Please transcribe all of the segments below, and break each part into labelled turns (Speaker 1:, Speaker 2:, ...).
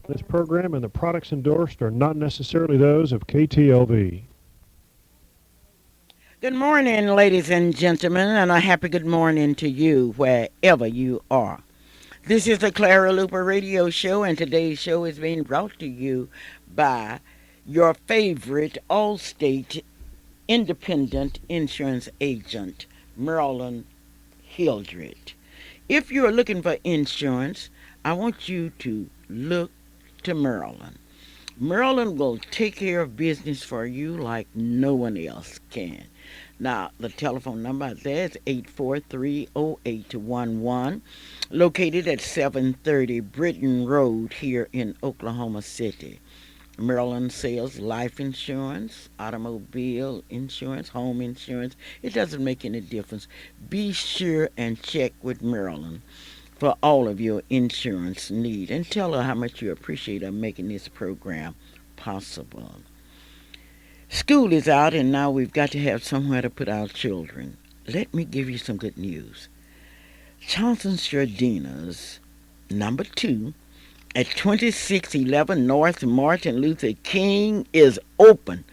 Speaker 1: This program and the products endorsed are not necessarily those of KTLV.
Speaker 2: Good morning, ladies and gentlemen, and a happy good morning to you wherever you are. This is the Clara Luper radio show, and today's show is being brought to you by your favorite Allstate independent insurance agent, Marilyn Hildred. If you are looking for insurance, I want you to look to Marilyn. Maryland will take care of business for you like no one else can. Now, the telephone number out there is 843-0811, located at 730 Britton Road here in Oklahoma City. Maryland sells life insurance, automobile insurance, home insurance. It doesn't make any difference. Be sure and check with Maryland for all of your insurance need and tell her how much you appreciate her making this program possible. School is out and now we've got to have somewhere to put our children. Let me give you some good news. Johnson Jardina's number 2 at 2611 North Martin Luther King is open.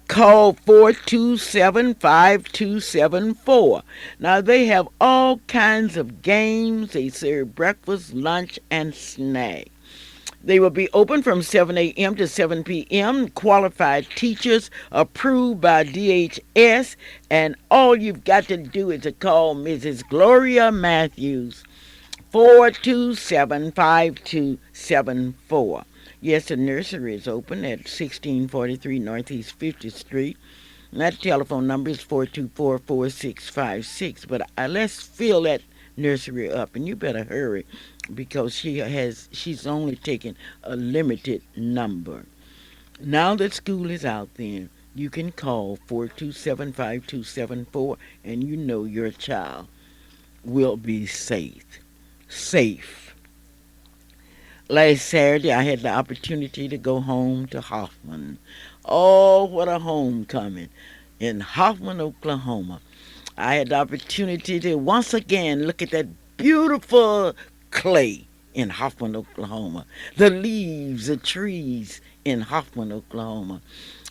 Speaker 2: Call 427-5274. Now they have all kinds of games. They serve breakfast, lunch, and snack. They will be open from 7 a.m. to 7 p.m. Qualified teachers approved by DHS, and all you've got to do is to call Mrs. Gloria Matthews, 427-5274. Yes, the nursery is open at 1643 Northeast 50th Street. And that telephone number is 424-4656. But let's fill that nursery up, and you better hurry because she's only taking a limited number. Now that school is out there, you can call 427-5274, and you know your child will be safe. Safe. Last Saturday, I had the opportunity to go home to Hoffman. Oh, what a homecoming in Hoffman, Oklahoma. I had the opportunity to once again look at that beautiful clay in Hoffman, Oklahoma. The leaves, the trees in Hoffman, Oklahoma.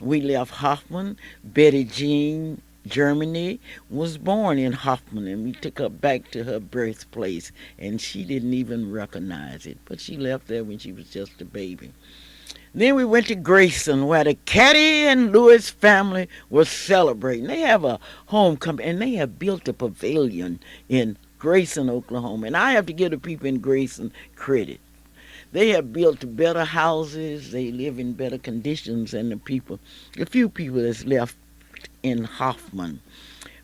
Speaker 2: We left Hoffman. Betty Jean Germany was born in Hoffman, and we took her back to her birthplace, and she didn't even recognize it. But she left there when she was just a baby. Then we went to Grayson, where the Caddy and Lewis family was celebrating. They have a homecoming, and they have built a pavilion in Grayson, Oklahoma. And I have to give the people in Grayson credit. They have built better houses. They live in better conditions than the few people that's left in Hoffman.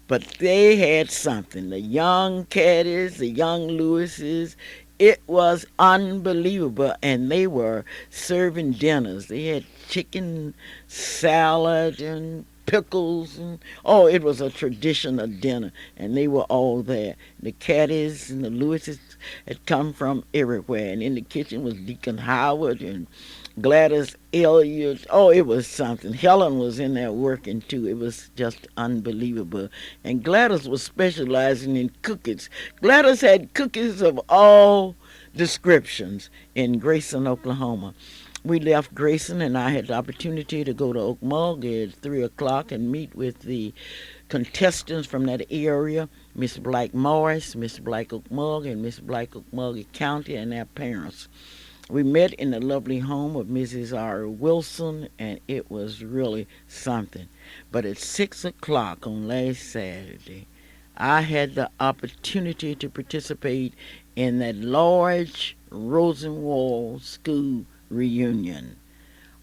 Speaker 2: But they had something. The young Caddies, the young Lewises, it was unbelievable. And they were serving dinners. They had chicken salad and pickles and oh, it was a traditional dinner, and they were all there. The Caddies and the Lewises had come from everywhere, and in the kitchen was Deacon Howard and Gladys Elliott. Oh, it was something. Helen was in there working too. It was just unbelievable. And Gladys was specializing in cookies. Gladys had cookies of all descriptions in Grayson, Oklahoma. We left Grayson, and I had the opportunity to go to Okmulgee at 3 o'clock and meet with the contestants from that area, Miss Black Morris, Miss Black Okmulgee, and Miss Black Okmulgee County, and their parents. We met in the lovely home of Mrs. R. Wilson, and it was really something. But at 6 o'clock on last Saturday, I had the opportunity to participate in that large Rosenwald School reunion.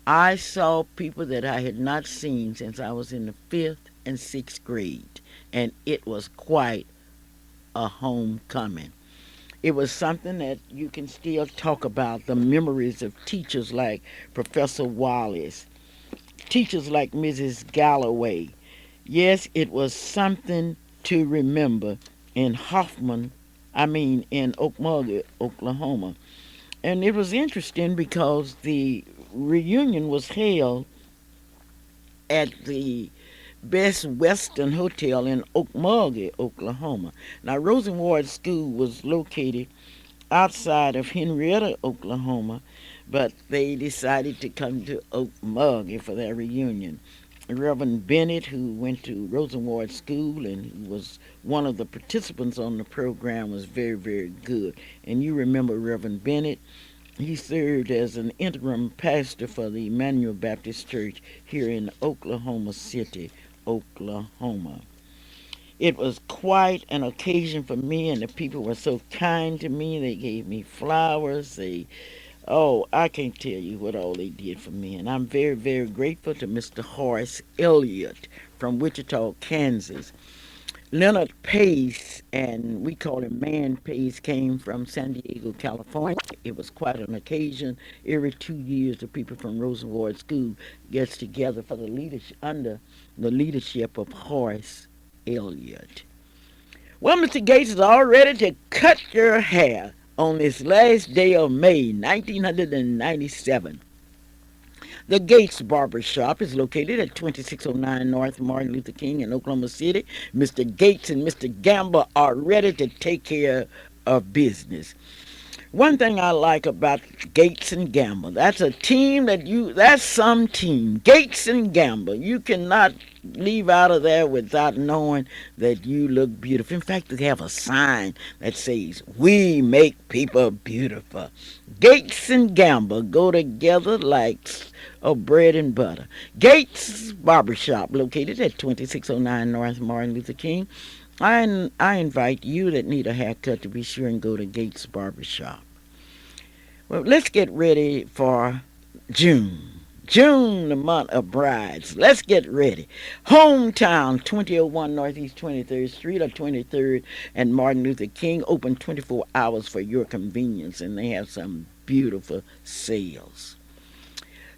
Speaker 2: I saw people that I had not seen since I was in the 5th and 6th grade, and it was quite a homecoming. It was something that you can still talk about, the memories of teachers like Professor Wallace, teachers like Mrs. Galloway. Yes, it was something to remember in in Okmulgee, Oklahoma. And it was interesting because the reunion was held at the Best Western Hotel in Okmulgee, Oklahoma. Now, Rosenwald School was located outside of Henrietta, Oklahoma, but they decided to come to Okmulgee for their reunion. Reverend Bennett, who went to Rosenwald School and who was one of the participants on the program, was very, very good. And you remember Reverend Bennett? He served as an interim pastor for the Emmanuel Baptist Church here in Oklahoma City, Oklahoma. It was quite an occasion for me, and the people were so kind to me. They gave me flowers. I can't tell you what all they did for me. And I'm very, very grateful to Mr. Horace Elliott from Wichita, Kansas. Leonard Pace, and we call him Man Pace, came from San Diego, California. It was quite an occasion. Every 2 years, the people from Rosenwald School gets together for the leadership under the leadership of Horace Elliott. Well, Mr. Gates is all ready to cut your hair on this last day of May, 1997. The Gates Barber Shop is located at 2609 North Martin Luther King in Oklahoma City. Mr. Gates and Mr. Gamble are ready to take care of business. One thing I like about Gates and Gamble, that's some team. Gates and Gamble, you cannot leave out of there without knowing that you look beautiful. In fact, they have a sign that says, "We make people beautiful." Gates and Gamble go together like bread and butter. Gates Barbershop, located at 2609 North Martin Luther King. I invite you that need a haircut to be sure and go to Gates Barbershop. Well, let's get ready for June. June, the month of brides. Let's get ready. Hometown, 2001 Northeast 23rd Street or 23rd and Martin Luther King, open 24 hours for your convenience, and they have some beautiful sales.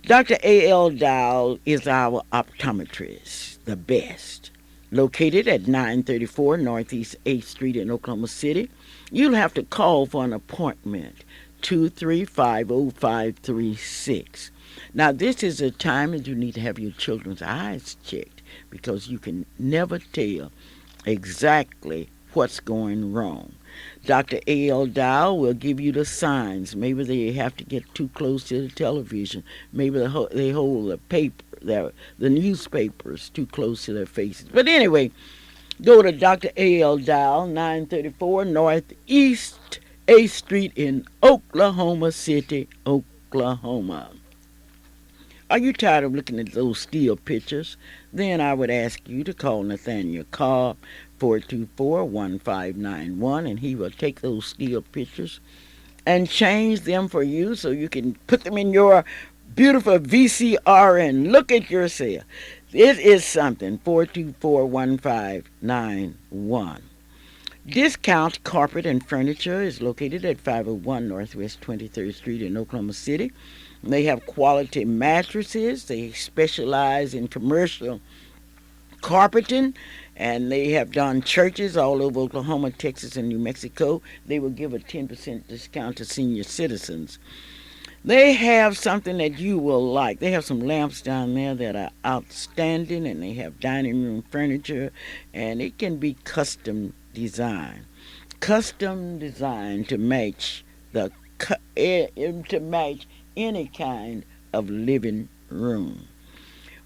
Speaker 2: Dr. A.L. Dow is our optometrist, the best. Located at 934 Northeast 8th Street in Oklahoma City. You'll have to call for an appointment, 2350536. Now, this is a time that you need to have your children's eyes checked because you can never tell exactly what's going wrong. Dr. A.L. Dow will give you the signs. Maybe they have to get too close to the television. Maybe they hold the newspapers too close to their faces. But anyway, go to Dr. A.L. Dow, 934 Northeast 8th Street in Oklahoma City, Oklahoma. Are you tired of looking at those still pictures? Then I would ask you to call Nathaniel Cobb, 424-1591, and he will take those still pictures and change them for you so you can put them in your beautiful VCR and look at yourself. It is something, 424-1591. Discount Carpet and Furniture is located at 501 Northwest 23rd Street in Oklahoma City. They have quality mattresses. They specialize in commercial carpeting, and they have done churches all over Oklahoma, Texas, and New Mexico. They will give a 10% discount to senior citizens. They have something that you will like. They have some lamps down there that are outstanding, and they have dining room furniture, and it can be custom designed. Custom designed to match to match any kind of living room.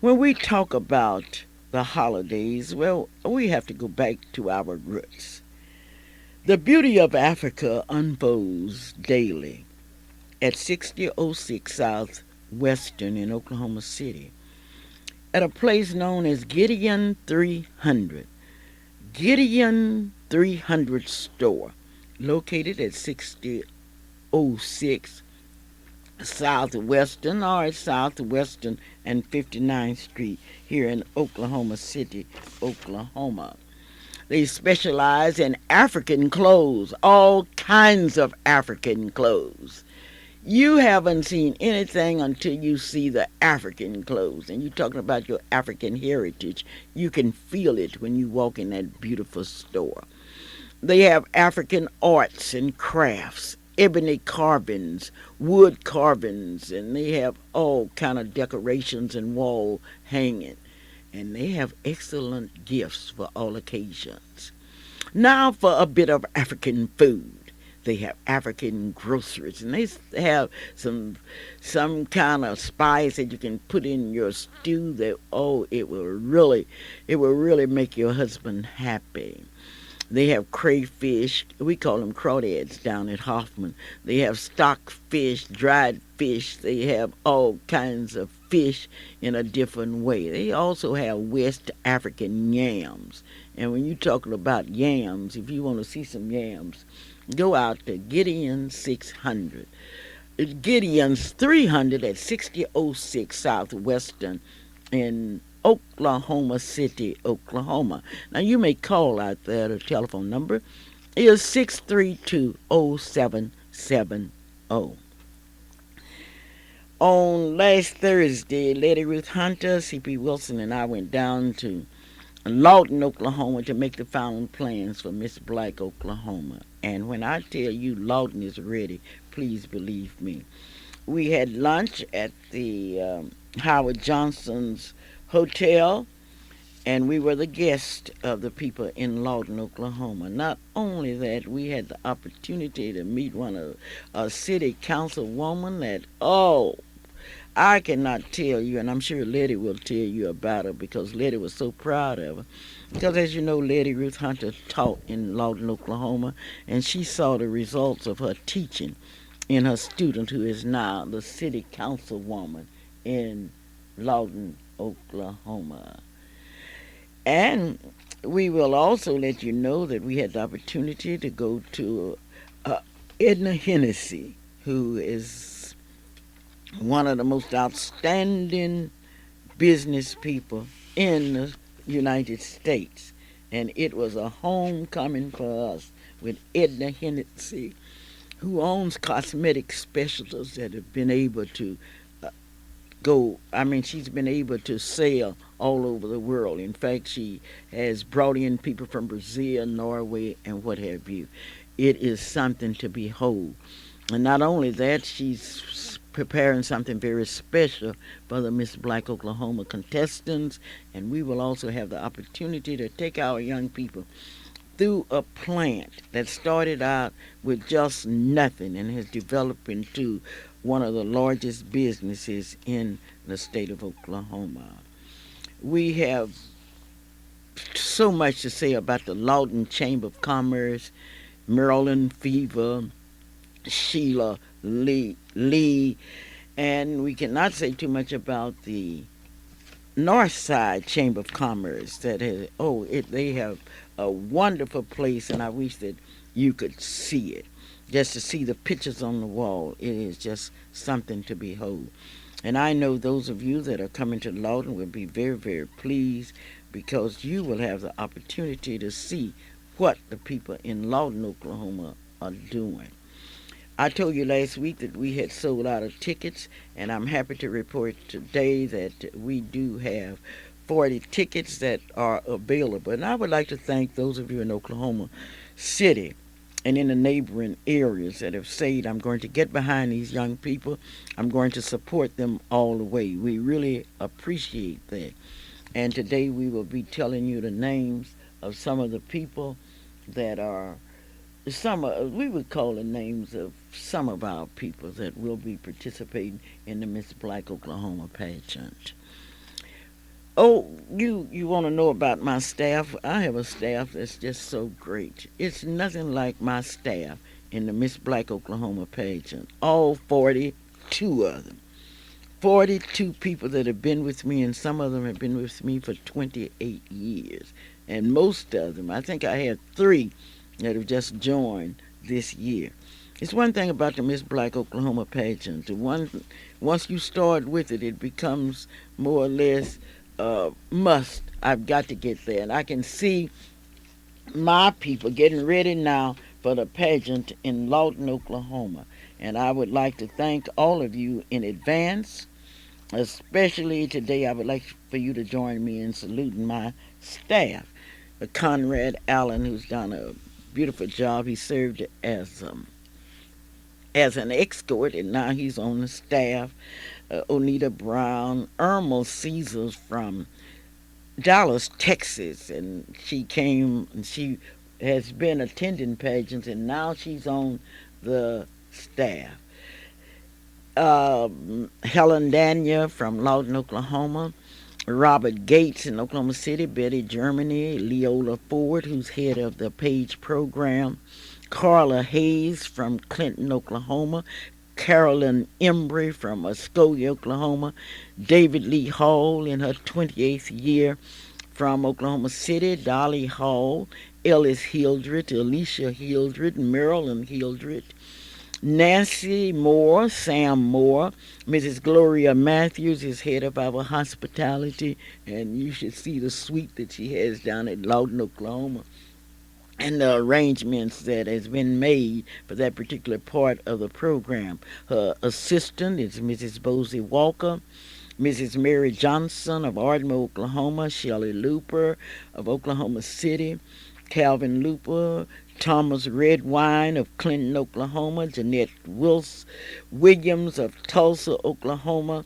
Speaker 2: When we talk about the holidays, well, we have to go back to our roots. The beauty of Africa unfolds daily at 6006 South Western in Oklahoma City at a place known as Gideon 300. Gideon 300 store, located at 6006 Southwestern or Southwestern and 59th Street here in Oklahoma City, Oklahoma. They specialize in African clothes, all kinds of African clothes. You haven't seen anything until you see the African clothes. And you're talking about your African heritage. You can feel it when you walk in that beautiful store. They have African arts and crafts, ebony carvings, wood carvings, and they have all kind of decorations and wall hanging. And they have excellent gifts for all occasions. Now for a bit of African food. They have African groceries, and they have some some kind of spice that you can put in your stew. That it will really make your husband happy. They have crayfish. We call them crawdads down at Hoffman. They have stock fish, dried fish. They have all kinds of fish in a different way. They also have West African yams. And when you're talking about yams, if you want to see some yams, go out to Gideon 600. Gideon's 300 at 6006 Southwestern in Oklahoma City, Oklahoma. Now you may call out there. The telephone number is 632-0770. On last Thursday, Lady Ruth Hunter, C.P. Wilson, and I went down to Lawton, Oklahoma to make the final plans for Miss Black, Oklahoma. And when I tell you Lawton is ready, please believe me. We had lunch at the Howard Johnson's Hotel, and we were the guest of the people in Lawton, Oklahoma. Not only that, we had the opportunity to meet one of a city councilwoman that, I cannot tell you, and I'm sure Letty will tell you about her because Letty was so proud of her. Because as you know, Letty Ruth Hunter taught in Lawton, Oklahoma, and she saw the results of her teaching in her student who is now the city councilwoman in Lawton, Oklahoma. And we will also let you know that we had the opportunity to go to Edna Hennessy, who is one of the most outstanding business people in the United States. And it was a homecoming for us with Edna Hennessy, who owns cosmetic specialists that have been able to she's been able to sell all over the world. In fact, she has brought in people from Brazil, Norway, and what have you. It is something to behold. And not only that, she's preparing something very special for the Miss Black Oklahoma contestants, and we will also have the opportunity to take our young people through a plant that started out with just nothing and has developed into one of the largest businesses in the state of Oklahoma. We have so much to say about the Lawton Chamber of Commerce, Maryland Fever, Sheila Lee, and we cannot say too much about the Northside Chamber of Commerce. They have a wonderful place, and I wish that you could see it. Just to see the pictures on the wall, it is just something to behold. And I know those of you that are coming to Lawton will be very, very pleased because you will have the opportunity to see what the people in Lawton, Oklahoma are doing. I told you last week that we had sold out of tickets, and I'm happy to report today that we do have 40 tickets that are available. And I would like to thank those of you in Oklahoma City and in the neighboring areas that have said, I'm going to get behind these young people. I'm going to support them all the way. We really appreciate that. And today we will be telling you the names of some of the people that are we would call the names of some of our people that will be participating in the Miss Black Oklahoma pageant. Oh, you want to know about my staff? I have a staff that's just so great. It's nothing like my staff in the Miss Black Oklahoma pageant. All 42 of them. 42 people that have been with me, and some of them have been with me for 28 years. And most of them, I think I had 3 that have just joined this year. It's one thing about the Miss Black Oklahoma pageant. Once you start with it, it becomes more or less must. I've got to get there. And I can see my people getting ready now for the pageant in Lawton, Oklahoma. And I would like to thank all of you in advance. Especially today, I would like for you to join me in saluting my staff. Conrad Allen, who's done a beautiful job. He served as an escort, and now he's on the staff. Onita Brown, Irma Caesars from Dallas, Texas, and she came and she has been attending pageants, and now she's on the staff. Helen Dania from Lawton, Oklahoma. Robert Gates in Oklahoma City. Betty Germany. Leola Ford, who's head of the Page program. Carla Hayes from Clinton, Oklahoma. Carolyn Embry from Muskogee, Oklahoma. David Lee Hall in her 28th year from Oklahoma City. Dolly Hall. Ellis Hildred, Alicia Hildred, Marilyn Hildred, Nancy Moore, Sam Moore. Mrs. Gloria Matthews is head of our hospitality, and you should see the suite that she has down at Lawton, Oklahoma, and the arrangements that has been made for that particular part of the program. Her assistant is Mrs. Bosie Walker. Mrs. Mary Johnson of Ardmore, Oklahoma. Shelley Luper of Oklahoma City. Calvin Luper. Thomas Redwine of Clinton, Oklahoma. Jeanette Williams of Tulsa, Oklahoma.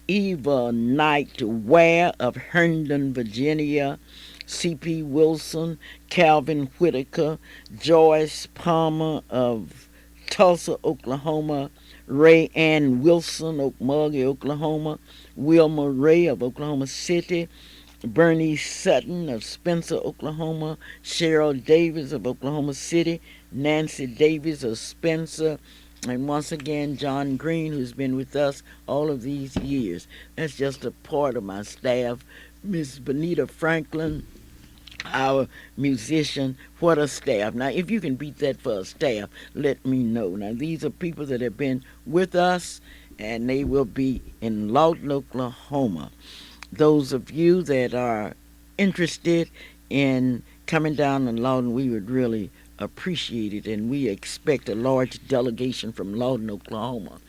Speaker 2: Eva Knight Ware of Herndon, Virginia. C.P. Wilson, Calvin Whitaker, Joyce Palmer of Tulsa, Oklahoma, Ray Ann Wilson, Okmulgee, Oklahoma, Wilma Ray of Oklahoma City, Bernie Sutton of Spencer, Oklahoma, Cheryl Davis of Oklahoma City, Nancy Davis of Spencer, and once again, John Green, who's been with us all of these years. That's just a part of my staff. Miss Benita Franklin, our musician. What a staff. Now, if you can beat that for a staff, let me know. Now, these are people that have been with us, and they will be in Lawton, Oklahoma. Those of you that are interested in coming down to Lawton, we would really appreciate it, and we expect a large delegation from Lawton, Oklahoma.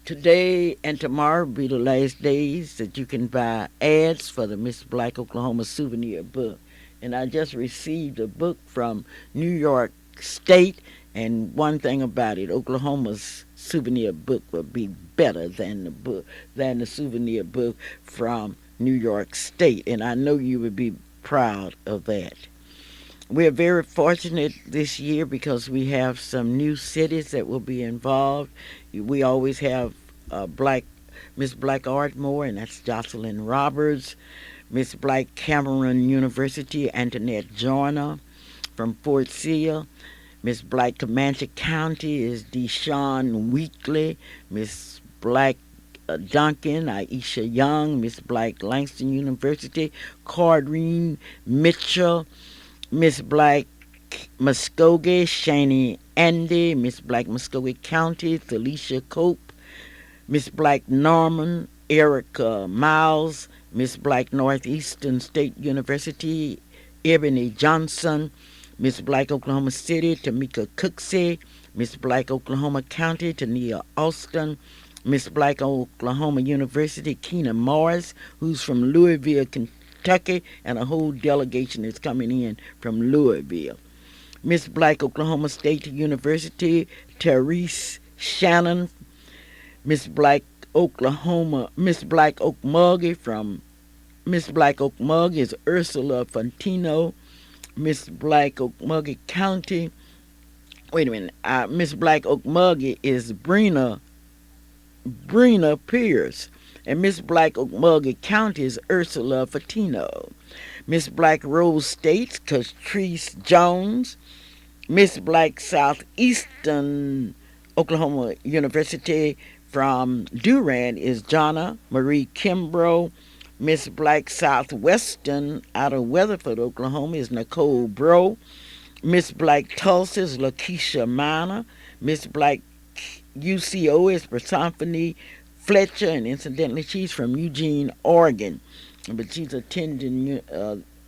Speaker 2: Today and tomorrow will be the last days that you can buy ads for the Miss Black Oklahoma souvenir book. And I just received a book from New York State, and one thing about it, Oklahoma's souvenir book will be better than the souvenir book from New York State, and I know you would be proud of that. We're very fortunate this year because we have some new cities that will be involved. We always have Black Miss Black Ardmore, and that's Jocelyn Roberts. Miss Black Cameron University, Antoinette Joyner from Fort Sill. Miss Black Comanche County is Deshawn Weekly. Miss Black Duncan, Aisha Young. Miss Black Langston University, Cardreen Mitchell. Miss Black Muskogee, Shani Andy. Miss Black Muskogee County, Felicia Cope. Miss Black Norman, Erica Miles. Miss Black Northeastern State University, Ebony Johnson. Miss Black Oklahoma City, Tamika Cooksey. Miss Black Oklahoma County, Tania Austin. Miss Black Oklahoma University, Keena Morris, who's from Louisville, Kentucky, and a whole delegation is coming in from Louisville. Miss Black Oklahoma State University, Therese Shannon. Miss Black Okmulgee from Miss Black Okmulgee is Ursula Fontino. Miss Black Okmulgee County, wait a minute, Miss Black Okmulgee is Brina Pierce. And Miss Black Okmulgee County is Ursula Fontino. Miss Black Rose State, Catrice Jones. Miss Black Southeastern Oklahoma University from Durant is Jonna Marie Kimbrough. Miss Black Southwestern out of Weatherford, Oklahoma is Nicole Bro. Miss Black Tulsa is Lakeisha Minor. Miss Black UCO is Persephone Fletcher, and incidentally, she's from Eugene, Oregon, but she's attending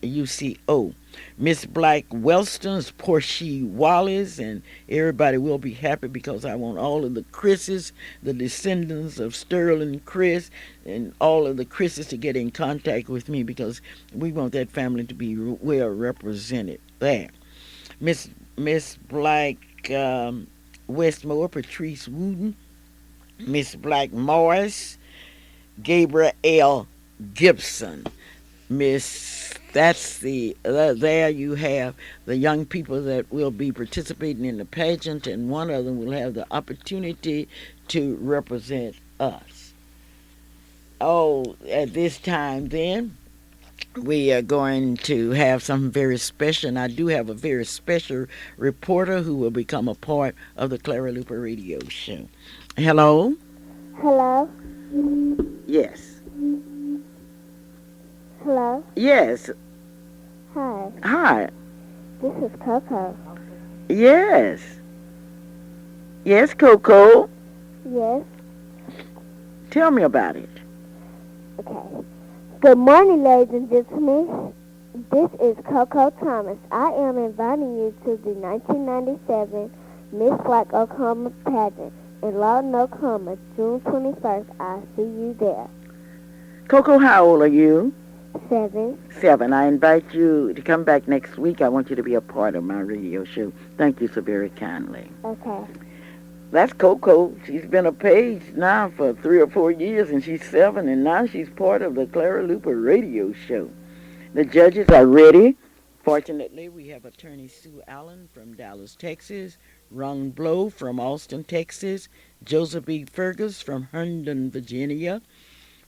Speaker 2: UCO. Miss Black Wellston is Portia Wallace, and everybody will be happy because I want all of the Chris's, the descendants of Sterling Chris, and all of the Chris's to get in contact with me because we want that family to be well represented there. Miss Black Westmore, Patrice Wooden. Miss Black Morris, Gabriel L. Gibson. Miss, that's there you have the young people that will be participating in the pageant, and one of them will have the opportunity to represent us. Oh, at this time, then, we are going to have something very special, and I do have a very special reporter who will become a part of the Clara Luper radio show. Hello?
Speaker 3: Hello?
Speaker 2: Yes.
Speaker 3: Hello?
Speaker 2: Yes.
Speaker 3: Hi,
Speaker 2: Hi.
Speaker 3: this is Coco.
Speaker 2: Yes. Yes, Coco.
Speaker 3: Yes?
Speaker 2: Tell me about it.
Speaker 3: Okay. Good morning, ladies and gentlemen. This is Coco Thomas. I am inviting you to the 1997 Miss Black Oklahoma pageant in Lawton, Oklahoma, June 21st. I'll see you there.
Speaker 2: Coco, how old are you?
Speaker 3: 7.
Speaker 2: 7. I invite you to come back next week. I want you to be a part of my radio show. Thank you so very kindly.
Speaker 3: Okay.
Speaker 2: That's Coco. She's been a page now for 3 or 4 years, and she's 7, and now she's part of the Clara Luper radio show. The judges are ready. Fortunately, we have attorney Sue Allen from Dallas, Texas, Ron Blow from Austin, Texas, Joseph B. Fergus from Herndon, Virginia,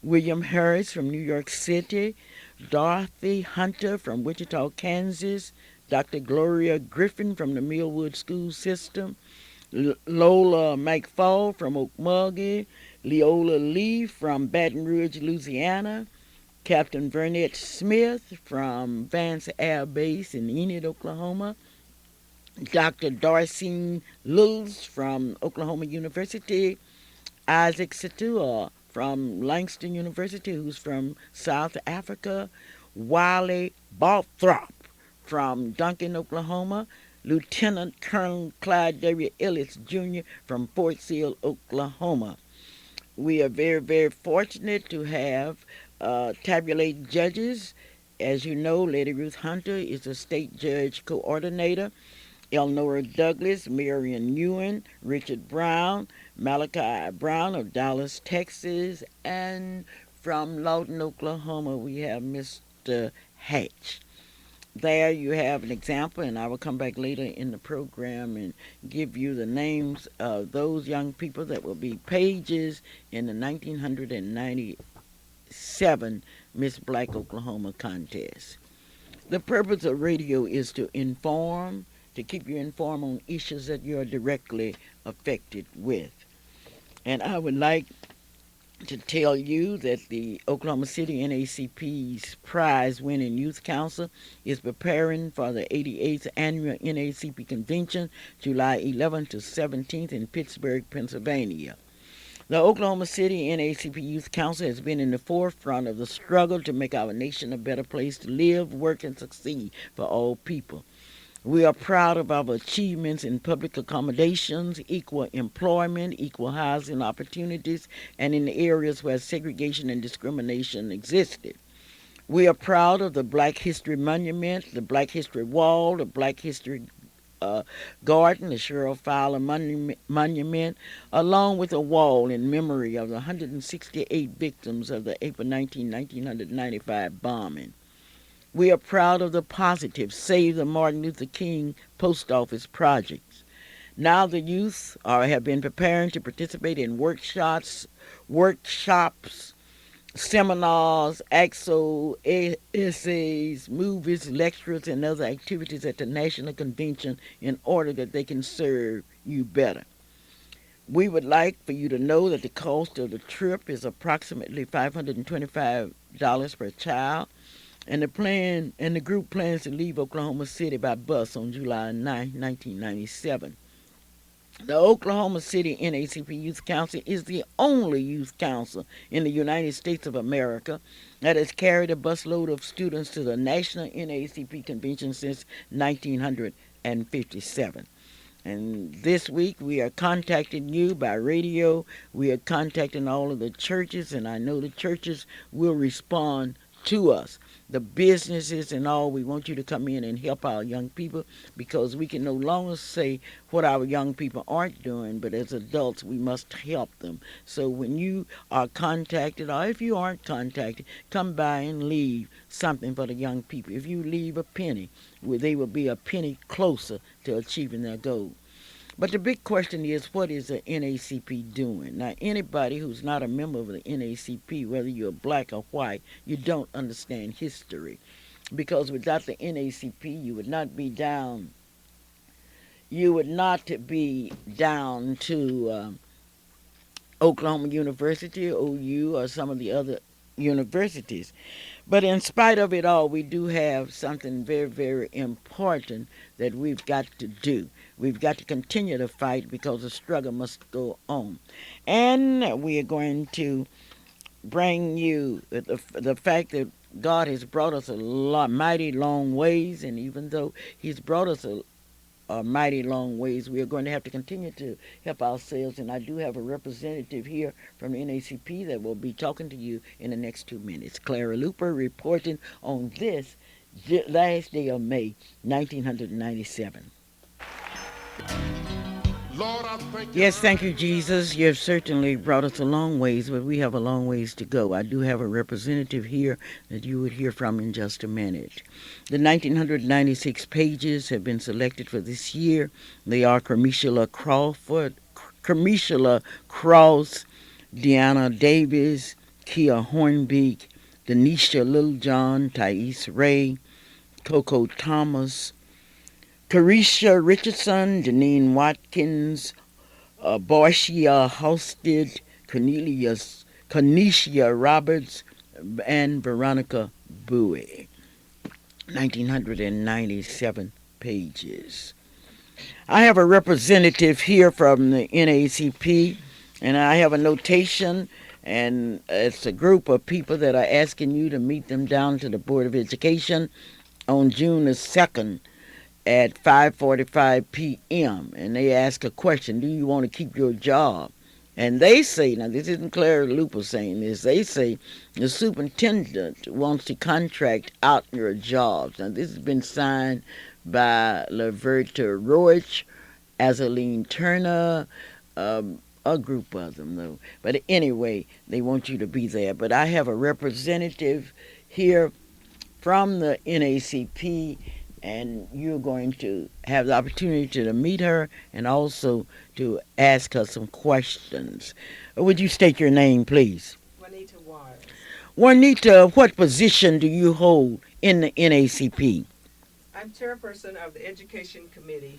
Speaker 2: William Harris from New York City, Dorothy Hunter from Wichita, Kansas, Dr. Gloria Griffin from the Millwood School System, Lola McFall from Okmulgee, Leola Lee from Baton Rouge, Louisiana, Captain Vernette Smith from Vance Air Base in Enid, Oklahoma, Dr. Darcy Lills from Oklahoma University, Isaac Satua from Langston University, who's from South Africa, Wiley Balthrop from Duncan, Oklahoma, Lieutenant Colonel Clyde W. Ellis Jr. from Fort Sill, Oklahoma. We are very, very fortunate to have tabulated judges. As you know, Lady Ruth Hunter is a state judge coordinator. Elnora Douglas, Marion Ewan, Richard Brown, Malachi Brown of Dallas, Texas, and from Lawton, Oklahoma, we have Mr. Hatch. There you have an example, and I will come back later in the program and give you the names of those young people that will be pages in the 1997 Miss Black Oklahoma contest. The purpose of radio is to inform, to keep you informed on issues that you are directly affected with. And I would like to tell you that the Oklahoma City NACP's prize winning youth council is preparing for the 88th annual NACP convention, July 11th to 17th in Pittsburgh, Pennsylvania. The Oklahoma City NACP Youth Council has been in the forefront of the struggle to make our nation a better place to live, work, and succeed for all people. We are proud of our achievements in public accommodations, equal employment, equal housing opportunities, and in the areas where segregation and discrimination existed. We are proud of the Black History Monument, the Black History Wall, the Black History uh, Garden, the Cheryl Fowler Monument, along with a wall in memory of the 168 victims of the April 1995 bombing. We are proud of the positive Save the Martin Luther King Post Office projects. Now the youth have been preparing to participate in workshops, seminars, essays, movies, lectures, and other activities at the National Convention in order that they can serve you better. We would like for you to know that the cost of the trip is approximately $525 per child, and the group plans to leave Oklahoma City by bus on July 9, 1997. The Oklahoma City NACP Youth Council is the only youth council in the United States of America that has carried a busload of students to the National NACP Convention since 1957. And this week we are contacting you by radio. We are contacting all of the churches, and I know the churches will respond to us. The businesses and all, we want you to come in and help our young people, because we can no longer say what our young people aren't doing, but as adults, we must help them. So when you are contacted, or if you aren't contacted, come by and leave something for the young people. If you leave a penny, they will be a penny closer to achieving their goal. But the big question is, what is the NACP doing? Now, anybody who's not a member of the NACP, whether you're black or white, you don't understand history. Because without the NACP, you would not be down. You would not be down to Oklahoma University, OU, or some of the other universities. But in spite of it all, we do have something very, very important that we've got to do. We've got to continue to fight, because the struggle must go on. And we are going to bring you the fact that God has brought us a mighty long ways, and even though He's brought us a mighty long ways, we are going to have to continue to help ourselves. And I do have a representative here from the NACP that will be talking to you in the next 2 minutes. Clara Luper reporting on this last day of May, 1997.
Speaker 4: Lord, I thank you.
Speaker 2: Yes, thank you, Jesus. You have certainly brought us a long ways, but we have a long ways to go. I do have a representative here that you would hear from in just a minute. The 1996 pages have been selected for this year. They are Kermishula Cross, Deanna Davis, Kia Hornbeek, Denisha Littlejohn, Thais Ray, Coco Thomas, Carisha Richardson, Janine Watkins, Boycia Hosted, Cornelia Roberts, and Veronica Bowie. 1997 pages. I have a representative here from the NACP, and I have a notation, and it's a group of people that are asking you to meet them down to the Board of Education on June the 2nd at 5:45 p.m. And they ask a question: do you want to keep your job? And they say, now this isn't Clara Luper saying this, they say the superintendent wants to contract out your jobs. Now this has been signed by Laverta Roach, Azaline Turner, a group of them though. But anyway, they want you to be there. But I have a representative here from the NACP, and you're going to have the opportunity to meet her and also to ask her some questions. Would you state your name, please?
Speaker 5: Juanita Wise.
Speaker 2: Juanita, what position do you hold in the NACP?
Speaker 5: I'm chairperson of the Education Committee.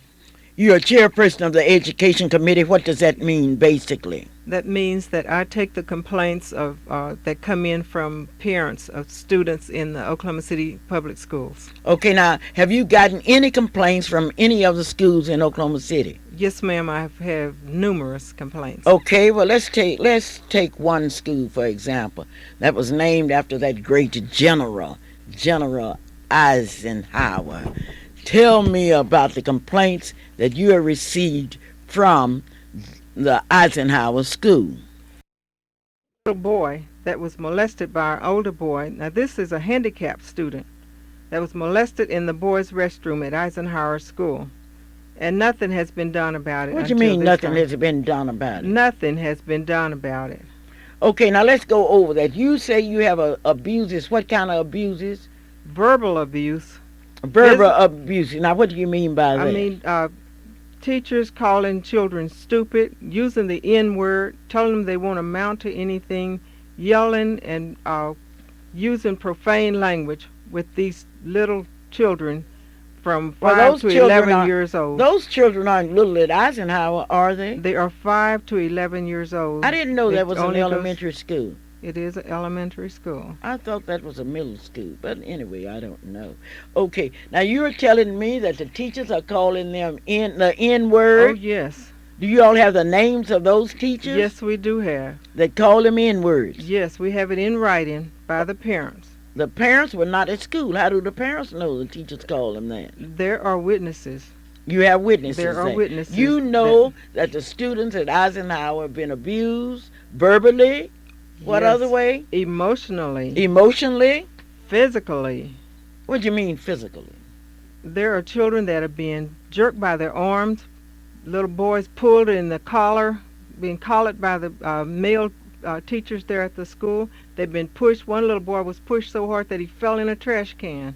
Speaker 2: You're a chairperson of the Education Committee. What does that mean, basically?
Speaker 5: That means that I take the complaints of that come in from parents of students in the Oklahoma City public schools.
Speaker 2: Okay, now, have you gotten any complaints from any of the schools in Oklahoma City?
Speaker 5: Yes, ma'am, I have numerous complaints.
Speaker 2: Okay, well, let's take one school, for example, that was named after that great General Eisenhower. Tell me about the complaints that you have received from the Eisenhower School.
Speaker 5: A little boy that was molested by our older boy. Now, this is a handicapped student that was molested in the boys' restroom at Eisenhower School. And nothing has been done about it.
Speaker 2: What do you mean nothing has been done about it?
Speaker 5: Nothing has been done about it.
Speaker 2: Okay, now let's go over that. You say you have abuses. What kind of abuses?
Speaker 5: Verbal abuse.
Speaker 2: Verbal abuse. Now, what do you mean by that?
Speaker 5: I mean, teachers calling children stupid, using the N-word, telling them they won't amount to anything, yelling and using profane language with these little children from 5 to 11 years old.
Speaker 2: Those children aren't little at Eisenhower, are they?
Speaker 5: They are 5 to 11 years old.
Speaker 2: I didn't know that was an elementary school.
Speaker 5: It is an elementary school.
Speaker 2: I thought that was a middle school, but anyway, I don't know. Okay, now you're telling me that the teachers are calling them the N-word?
Speaker 5: Oh, yes.
Speaker 2: Do you all have the names of those teachers?
Speaker 5: Yes, we do have.
Speaker 2: That call them N-words?
Speaker 5: Yes, we have it in writing by the parents.
Speaker 2: The parents were not at school. How do the parents know the teachers call them that?
Speaker 5: There are witnesses.
Speaker 2: You have witnesses?
Speaker 5: There are witnesses.
Speaker 2: You know that the students at Eisenhower have been abused verbally? What
Speaker 5: Yes.
Speaker 2: other way?
Speaker 5: Emotionally.
Speaker 2: Emotionally?
Speaker 5: Physically,
Speaker 2: What do you mean physically?
Speaker 5: there are children that are being jerked by their arms, little boys pulled in the collar, being collared by the male teachers there at the school. They've been pushed. One little boy was pushed so hard that he fell in a trash can.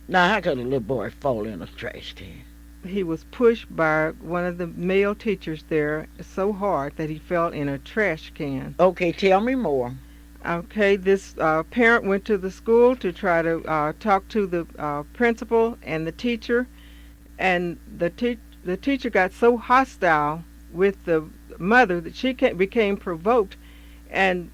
Speaker 2: Now, how could a little boy fall in a trash can?
Speaker 5: He was pushed by one of the male teachers there so hard that he fell in a trash can.
Speaker 2: Okay, tell me more.
Speaker 5: Okay, this parent went to the school to try to talk to the principal and the teacher, and the teacher got so hostile with the mother that she became provoked and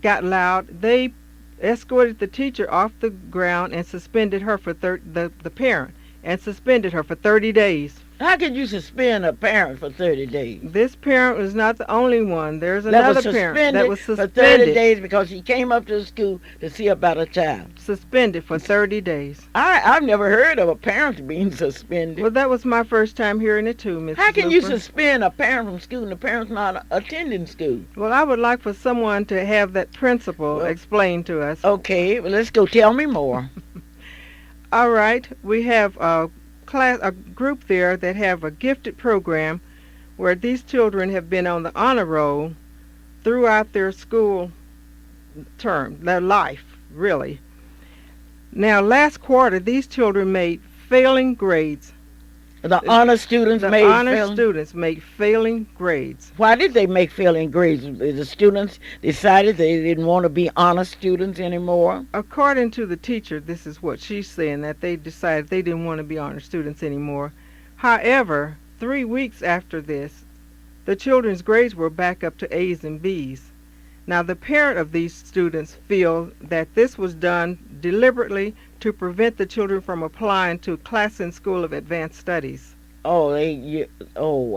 Speaker 5: got loud. They escorted the teacher off the ground and suspended her for the parent and suspended her for 30 days.
Speaker 2: How could you suspend a parent for 30 days?
Speaker 5: This parent was not the only one. There's
Speaker 2: That
Speaker 5: another
Speaker 2: was
Speaker 5: parent
Speaker 2: suspended
Speaker 5: that was
Speaker 2: for 30
Speaker 5: suspended.
Speaker 2: days because he came up to the school to see about a child.
Speaker 5: Suspended for 30 days.
Speaker 2: I've never heard of a parent being suspended.
Speaker 5: Well, that was my first time hearing it too, Mrs.
Speaker 2: How can you
Speaker 5: Luper.
Speaker 2: suspend a parent from school and the parent's not attending school?
Speaker 5: Well, I would like for someone to have that principle
Speaker 2: Well-
Speaker 5: explained to us.
Speaker 2: Okay, well, let's go. Tell me more.
Speaker 5: All right, we have a group there that have a gifted program where these children have been on the honor roll throughout their school term, their life, really. Now, last quarter, these children made failing grades.
Speaker 2: The honor students
Speaker 5: The
Speaker 2: made
Speaker 5: honor
Speaker 2: failing.
Speaker 5: students made failing grades.
Speaker 2: Why did they make failing grades? The students decided they didn't want to be honor students anymore.
Speaker 5: According to the teacher, this is what she's saying, that they decided they didn't want to be honor students anymore. However, 3 weeks after this, the children's grades were back up to A's and B's. Now, the parent of these students feel that this was done deliberately to prevent the children from applying to Classen School of Advanced Studies.
Speaker 2: Oh,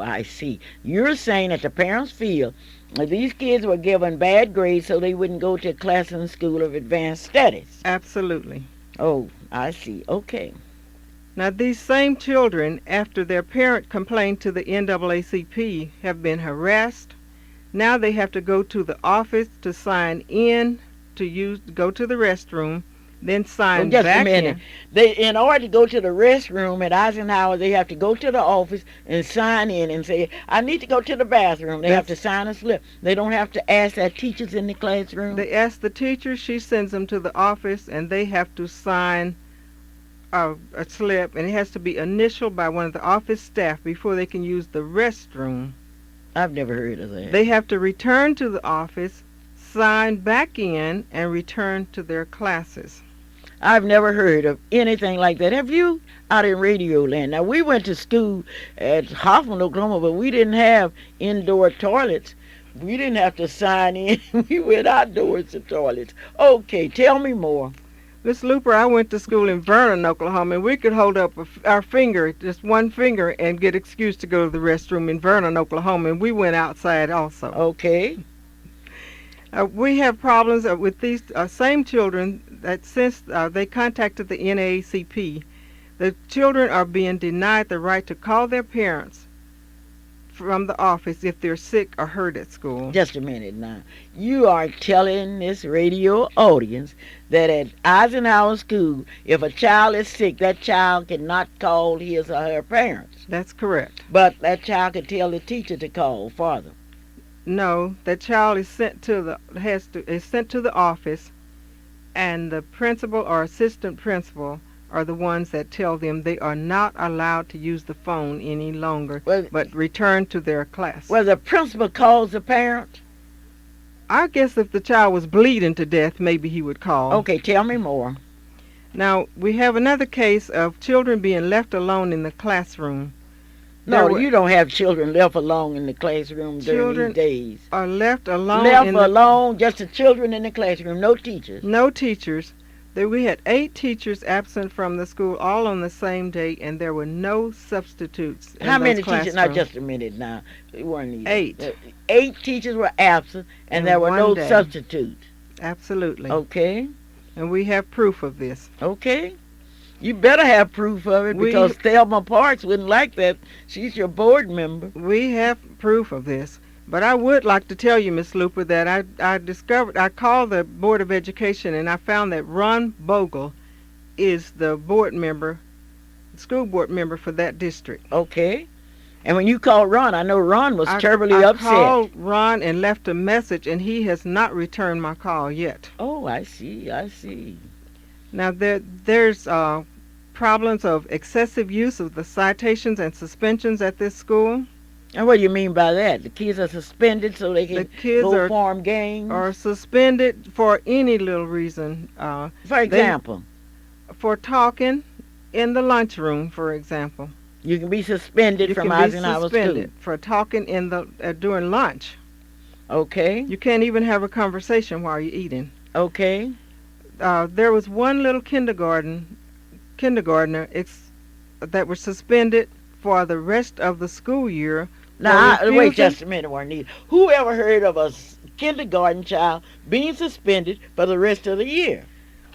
Speaker 2: I see. You're saying that the parents feel that these kids were given bad grades so they wouldn't go to Classen School of Advanced Studies.
Speaker 5: Absolutely.
Speaker 2: Oh, I see. Okay.
Speaker 5: Now, these same children, after their parent complained to the NAACP, have been harassed. Now they have to go to the office to sign in, to go to the restroom, then sign
Speaker 2: Just
Speaker 5: back
Speaker 2: a minute. In order to go to the restroom at Eisenhower, they have to go to the office and sign in and say, I need to go to the bathroom. They have to sign a slip. They don't have to ask their teachers in the classroom.
Speaker 5: They ask the teacher, she sends them to the office, and they have to sign a slip, and it has to be initialed by one of the office staff before they can use the restroom.
Speaker 2: I've never heard of that.
Speaker 5: They have to return to the office, sign back in, and return to their classes.
Speaker 2: I've never heard of anything like that. Have you? Out in Radio Land. Now, we went to school at Hoffman, Oklahoma, but we didn't have indoor toilets. We didn't have to sign in. We went outdoors to toilets. Okay, tell me more.
Speaker 5: Miss Luper, I went to school in Vernon, Oklahoma, and we could hold up our finger, just one finger, and get excused to go to the restroom in Vernon, Oklahoma, and we went outside also.
Speaker 2: Okay.
Speaker 5: We have problems with these same children that since they contacted the NAACP, the children are being denied the right to call their parents from the office if they're sick or hurt at school.
Speaker 2: Just a minute now. You are telling this radio audience that at Eisenhower School, if a child is sick, that child cannot call his or her parents.
Speaker 5: That's correct.
Speaker 2: But that child could tell the teacher to call for them.
Speaker 5: No, that child is sent to the office, and the principal or assistant principal are the ones that tell them they are not allowed to use the phone any longer, but return to their class.
Speaker 2: Well, the principal calls the parent?
Speaker 5: I guess if the child was bleeding to death, maybe he would call.
Speaker 2: Okay, tell me more.
Speaker 5: Now, we have another case of children being left alone in the classroom.
Speaker 2: No, you don't have children left alone in the classroom during these days.
Speaker 5: Are left alone.
Speaker 2: Alone, just the children in the classroom, no teachers.
Speaker 5: No teachers. We had 8 teachers absent from the school all on the same day, and there were no substitutes.
Speaker 2: How many teachers? Not just a minute now. It weren't even.
Speaker 5: 8.
Speaker 2: 8 teachers were absent, and there were no substitutes.
Speaker 5: Absolutely.
Speaker 2: Okay.
Speaker 5: And we have proof of this.
Speaker 2: Okay. You better have proof of it because Thelma Parks wouldn't like that. She's your board member.
Speaker 5: We have proof of this. But I would like to tell you, Miss Luper, that I called the Board of Education and I found that Ron Bogle is the board member, school board member for that district.
Speaker 2: Okay. And when you called Ron, I know Ron was terribly
Speaker 5: I
Speaker 2: upset.
Speaker 5: called Ron and left a message, and he has not returned my call yet.
Speaker 2: Oh, I see. I see.
Speaker 5: Now there's problems of excessive use of the citations and suspensions at this school.
Speaker 2: And what do you mean by that? The kids are suspended so they
Speaker 5: The
Speaker 2: can
Speaker 5: kids
Speaker 2: go form gangs?
Speaker 5: are suspended for any little reason.
Speaker 2: For example?
Speaker 5: For talking in the lunchroom, for example.
Speaker 2: You can be suspended
Speaker 5: You
Speaker 2: from
Speaker 5: can be
Speaker 2: Eisenhower
Speaker 5: suspended
Speaker 2: School.
Speaker 5: for talking in the
Speaker 2: Okay.
Speaker 5: during lunch. You can't even have a conversation while you're eating.
Speaker 2: Okay.
Speaker 5: There was one little kindergartner that was suspended for the rest of the school year.
Speaker 2: Now,
Speaker 5: for
Speaker 2: wait
Speaker 5: refusing-
Speaker 2: just a minute, Juanita. Who ever heard of a kindergarten child being suspended for the rest of the year?